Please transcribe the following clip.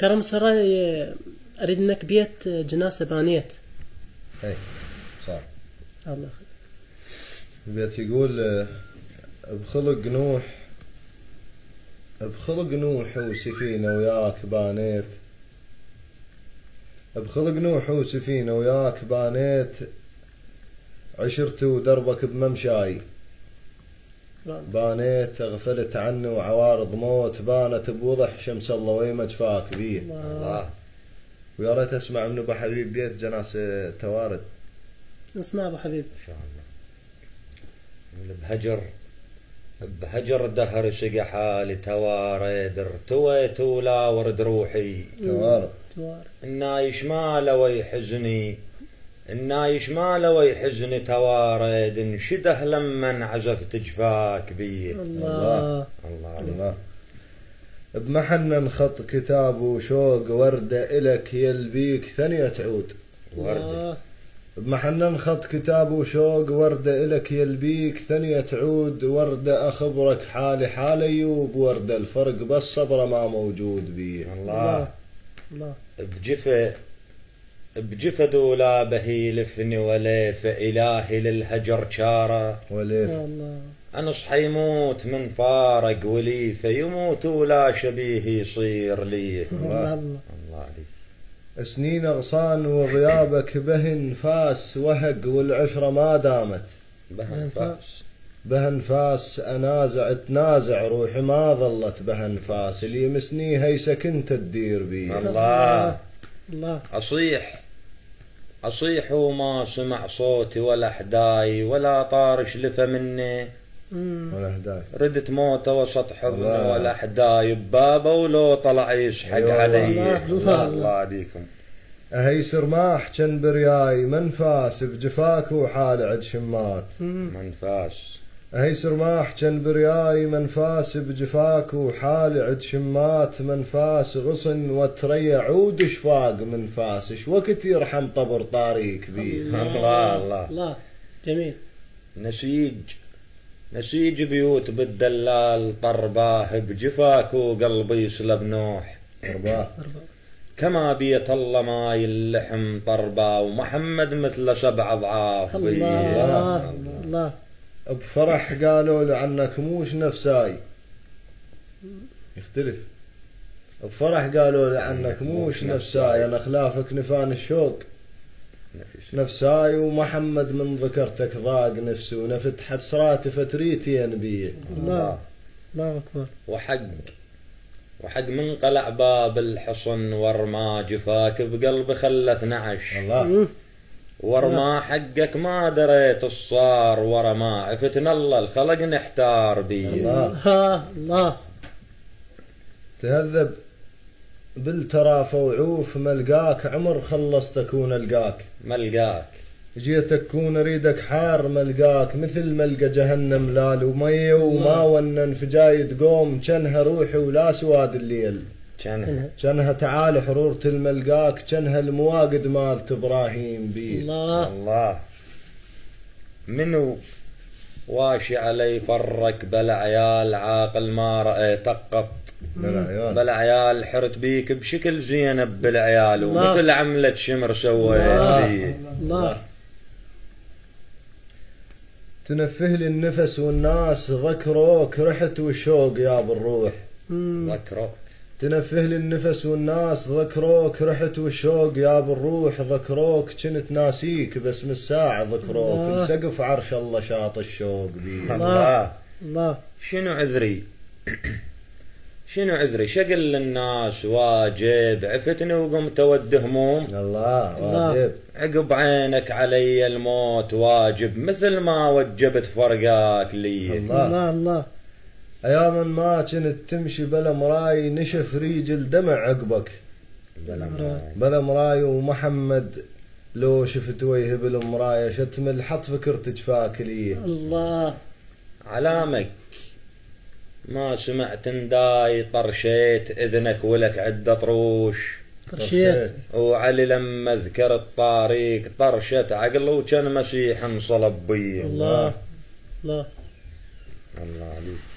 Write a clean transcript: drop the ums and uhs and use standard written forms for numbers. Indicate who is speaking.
Speaker 1: كرم سراي أريد إنك بيت جنازة بانيت.
Speaker 2: اي صار
Speaker 1: الله
Speaker 2: البيت يقول بخلق نوح وسفينة وياك بانيت، بخلق نوح وسفينة وياك بانيت، عشرت ودربك بممشاي، بانيت غفلت عنه وعوارض موت، بانت بوضح شمس الله ويما جفاك بيه.
Speaker 1: الله.
Speaker 2: ويا ريت اسمع من ابو حبيب بيت جنازة توارد.
Speaker 1: اسمع ابو حبيب
Speaker 3: ان شاء الله. بهجر دهر شق حالي توارد، ارتويت ولا ورد روحي
Speaker 2: توارد.
Speaker 3: النايش ماله ويحزني، النايش ماله ويحزني توارد، انشده لمن عزفت جفاك بيه.
Speaker 1: الله
Speaker 3: الله
Speaker 2: الله. بمحنن خط كتاب وشوق وردة إلك يلبيك ثانية تعود.
Speaker 3: وردة.
Speaker 2: بمحنن خط كتاب وشوق وردة إلك يلبيك ثانية تعود، وردة أخبرك حالي حال أيوب، وردة الفرق بس صبره ما موجود بيه.
Speaker 3: الله
Speaker 1: الله.
Speaker 3: بجفة دولابه يلفني وليف إلهي للهجر شارة،
Speaker 2: وليف
Speaker 3: أنصح يموت من فارق وليفه، يموت ولا شبيه يصير ليه.
Speaker 1: الله
Speaker 3: الله عليك.
Speaker 2: سنين أغصان وغيابك بهن فاس وهق، والعشرة ما دامت
Speaker 3: بهن فاس،
Speaker 2: بهن فاس أنازع تنازع روحي ما ظلت بهن فاس، اللي يمسني هيسا كنت تدير بيه.
Speaker 3: الله
Speaker 1: الله.
Speaker 3: أصيح وما سمع صوتي ولا حداي، ولا طارش لفة مني
Speaker 2: ولا حداي،
Speaker 3: ردت موته وسط حضني ولا حداي ببابه، ولو طلع يسحق علي. الله عليكم.
Speaker 2: أهيس رماح جن برياي منفاس، بجفاك وحال عد شمات
Speaker 3: منفاس.
Speaker 2: أهيس رماح جن برياي منفاس، بجفاك وحال عد شمات، منفاس غصن وتريع عود شفاق منفاس، ايش وقت يرحم طبر طاريك بيه.
Speaker 3: الله الله
Speaker 1: الله. جميل.
Speaker 3: نسيج بيوت بالدلال طرباه، بجفاك وقلبي يسلب نوح.
Speaker 2: طرباه
Speaker 3: كما بيت الله ماي اللحم طرباه، ومحمد مثل 7 أضعاف.
Speaker 1: الله الله.
Speaker 2: بفرح قالوا لعنك موش نفساي، يختلف. بفرح قالوا لعنك موش نفساي، أنا خلافك نفان الشوق نفساي، ومحمد من ذكرتك ضاق نفسي، ونفت حسرات فتريتي بيه.
Speaker 1: الله الله أكبر.
Speaker 3: وحق من قلع باب الحصن ورما جفاك بقلب خلى 12.
Speaker 2: الله.
Speaker 3: ورما حقك ما دريت الصار، ورما عفتنا الله الخلق نحتار بيه.
Speaker 1: الله الله.
Speaker 2: تهذب بالترافة وعوف ملقاك، عمر خلصتك ونلقاك
Speaker 3: ملقاك،
Speaker 2: جيتك كون اريدك حار ملقاك، مثل ملقى جهنم لال ومي وما ونن في جايد قوم، جنها روحي ولا سواد الليل، جنها تعال حرورة الملقاك، جنها المواقد مالت ابراهيم بيه.
Speaker 1: الله
Speaker 3: الله. منو واشي علي فرك بلا عيال عاقل ما رأيت قط، بلا عيال حرت بيك بشكل زينب بالعيال، ومثل عملة شمر سويت.
Speaker 1: الله.
Speaker 2: تنفه لي النفس والناس ذكروك، رحت والشوق يا بالروح.
Speaker 3: ذكروك.
Speaker 2: تنفه لي النفس والناس ذكروك، رحت والشوق يا بالروح، ذكروك كنت ناسيك بس من الساعة ذكروك، لسقف عرش الله شاط الشوق بيه.
Speaker 3: الله
Speaker 1: الله.
Speaker 3: شنو عذري شنو عذري شقل للناس واجب، عفتني وقمت اود هموم.
Speaker 2: الله واجب.
Speaker 3: عقب عينك علي الموت واجب، مثل ما وجبت فرقاك لي.
Speaker 2: الله
Speaker 1: الله.
Speaker 2: ايام ما كنت تمشي بلا مراي، نشف ريج الدمع عقبك بلا مراي، ومحمد لو شفت وجهه بالمراية، شتم الحط فكرت جفاك لي.
Speaker 1: الله.
Speaker 3: علامك ما سمعت نداي، طرشيت اذنك ولك عدة طروش.
Speaker 1: طرشيت.
Speaker 3: وعلي لما ذكر الطريق طرشت عقل، وكان مسيح انصلب بيه.
Speaker 1: الله الله
Speaker 3: الله عليك.